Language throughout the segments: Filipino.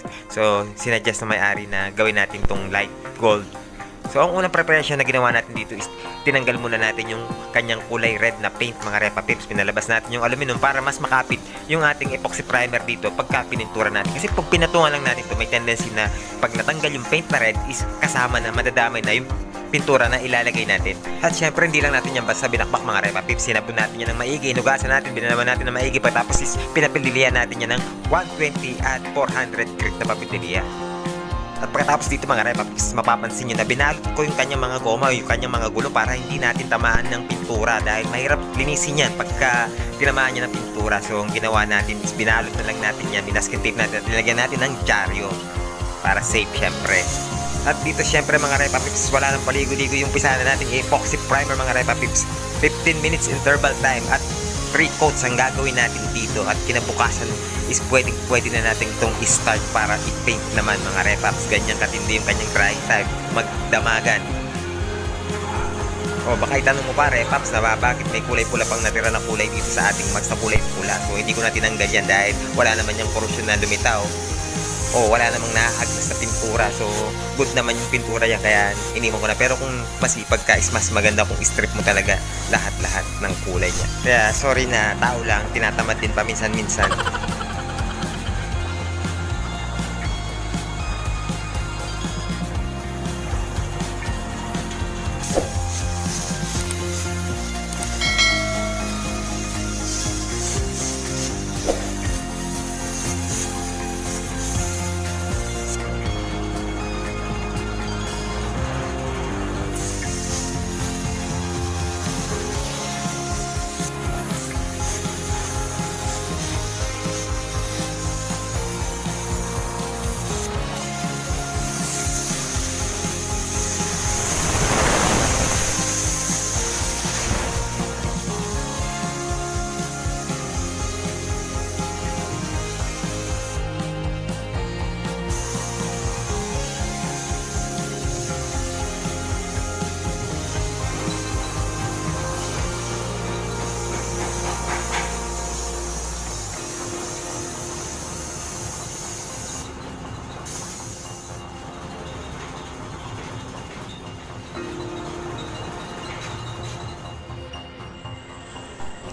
Papips. So, sinuggest na may-ari na gawin natin tong light gold. So, ang unang preparation na ginawa natin dito is tinanggal muna natin yung kanyang kulay red na paint, mga Repa Pips. Pinalabas natin yung aluminum para mas makapit yung ating epoxy primer dito pagka pinintura natin. Kasi pag pinatungan lang natin ito, may tendency na pag natanggal yung paint na red is kasama na, madadamay na yung pintura na ilalagay natin. At syempre, hindi lang natin yan basta binakbak, mga Repa Pips. Sinabon natin yan ng maigi, inugasan natin, binalaman natin ng maigi, pagkatapos is pinapildilihan natin yan ng 120 at 400 grit na papildilihan. At pagkatapos dito, mga Repa Pips, mapapansin nyo na binalot ko yung kanyang mga goma, yung kanyang mga gulo para hindi natin tamaan ng pintura dahil mahirap linisin yan pagka tinamaan niya ng pintura. So, ang ginawa natin is binalot na lang natin yan, binasket tape natin at nilagyan natin ng dyaryo para safe syempre. At dito syempre, mga Repa Pips, wala nang paligo-ligo yung umpisa na natin epoxy primer, mga Repa Pips. 15 minutes interval time at 3 coats ang gagawin natin dito at kinabukasan is pwede na natin itong i-start para i-paint naman, mga Repaps. Ganyan katindi yung kanyang drying time, magdamagan. O baka itanong mo pa, Repaps, na bakit may kulay pula pang natira na kulay dito sa ating mags na kulay pula? So hindi ko na tinanggal yan dahil wala naman yung korosyon na lumitaw o wala namang nahagnas na pintura. So good naman yung pintura yan, kaya iniman ko na. Pero kung masipag ka is mas maganda kung strip mo talaga lahat-lahat ng kulay niya. Kaya sorry na, tao lang, tinatamad din paminsan-minsan.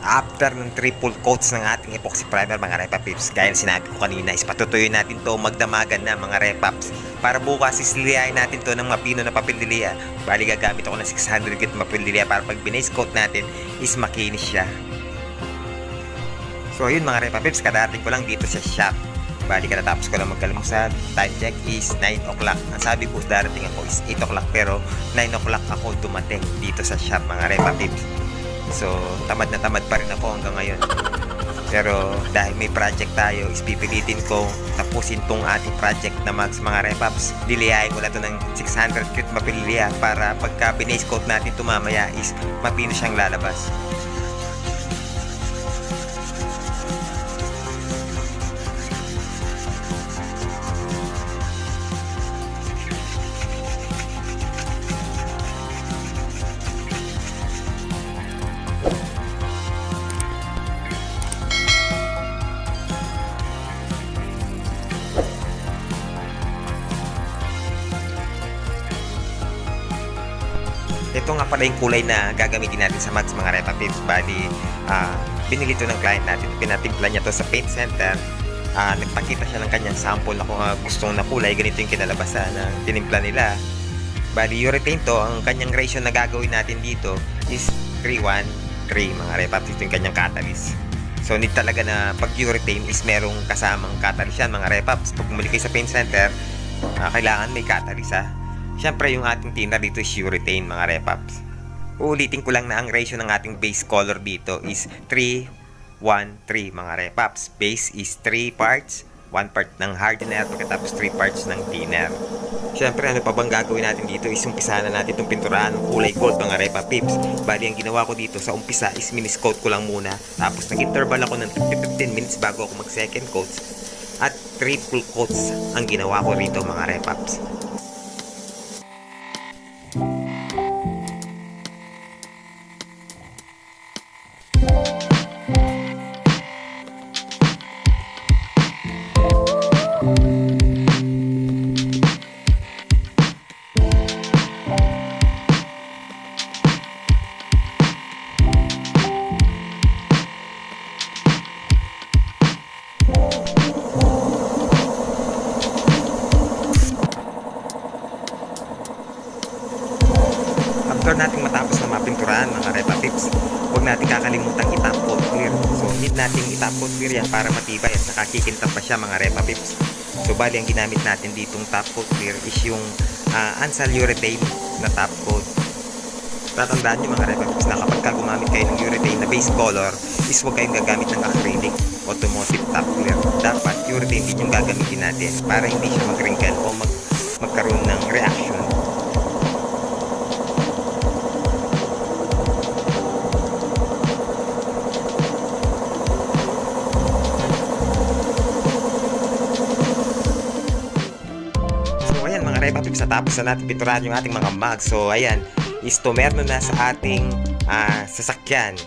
After ng triple coats ng ating epoxy primer, mga Repa Pips, gaya na sinabi ko kanina, is patutuyo natin to magdamagan na, mga Repaps. Para bukas isilihain natin to ng mapino na papildiliya. Bali gagamit ako ng 600 grit mapildiliya para pag binase coat natin is makinis siya. So yun, mga Repa Pips, kadating ko lang dito sa shop. Bali katatapos ko lang magkalmusal. Time check is 9 o'clock. Ang sabi ko darating ako is 8 o'clock, pero 9 o'clock ako dumating dito sa shop, mga Repa Pips. So, tamad na tamad pa rin ako hanggang ngayon. Pero dahil may project tayo, is pipilitin ko tapusin tong ating project na mags, mga Repaps. Dilihain ko na to ng 600 grit mapililiya para pagka binase coat natin ito mamaya is mapino siyang lalabas. Ito nga pala yung kulay na gagamitin natin sa mags, mga Repa Pips. Bali, binili ito ng client natin. Pinatimpla niya to sa paint center. Nagpakita siya ng kanyang sample na kung gustong na kulay. Ganito yung kinalabasan na tinimpla nila. Bali, urethane to. Ang kanyang ratio na gagawin natin dito is 3:1:3, mga Repa Pips. Ito yung kanyang catalyst. So, need talaga na pag urethane is merong kasamang catalyst yan, mga Repa Pips. Pag bumili kayo sa paint center, kailangan may catalyst, Siyempre, yung ating thinner dito is urethane, mga Repaps. Uulitin ko lang na ang ratio ng ating base color dito is 3:1:3, mga Repaps. Base is 3 parts, 1 part ng hardener, pagkatapos 3 parts ng thinner. Siyempre, ano pa bang gagawin natin dito is umpisa na natin itong pinturahan ng kulay gold, mga Repa Pips. Bali, ang ginawa ko dito sa umpisa is miniscoat ko lang muna. Tapos nag-interval ako ng 15 minutes bago ako mag-second coats. At triple coats ang ginawa ko rito, mga Repaps. Pips, huwag natin kakalimutan i-top coat clear. So need natin i-top coat clear yan para matibay at nakakikintab pa siya mga Repa Pips. So bali ang ginamit natin ditong top coat clear is yung Ansal urethane na top coat. Tatandaan nyo mga Repa Pips na kapag ka gumamit kayo ng urethane na base color is huwag kayong gagamit ng acrylic automotive top clear. Dapat urethane din yung gagamitin natin para hindi siya mag-wrinkle o magkaroon ng reaction. Mga Repa Pips, natapos na natin pinturahan yung ating mga mug. So ayan, is tumerno na sa ating sasakyan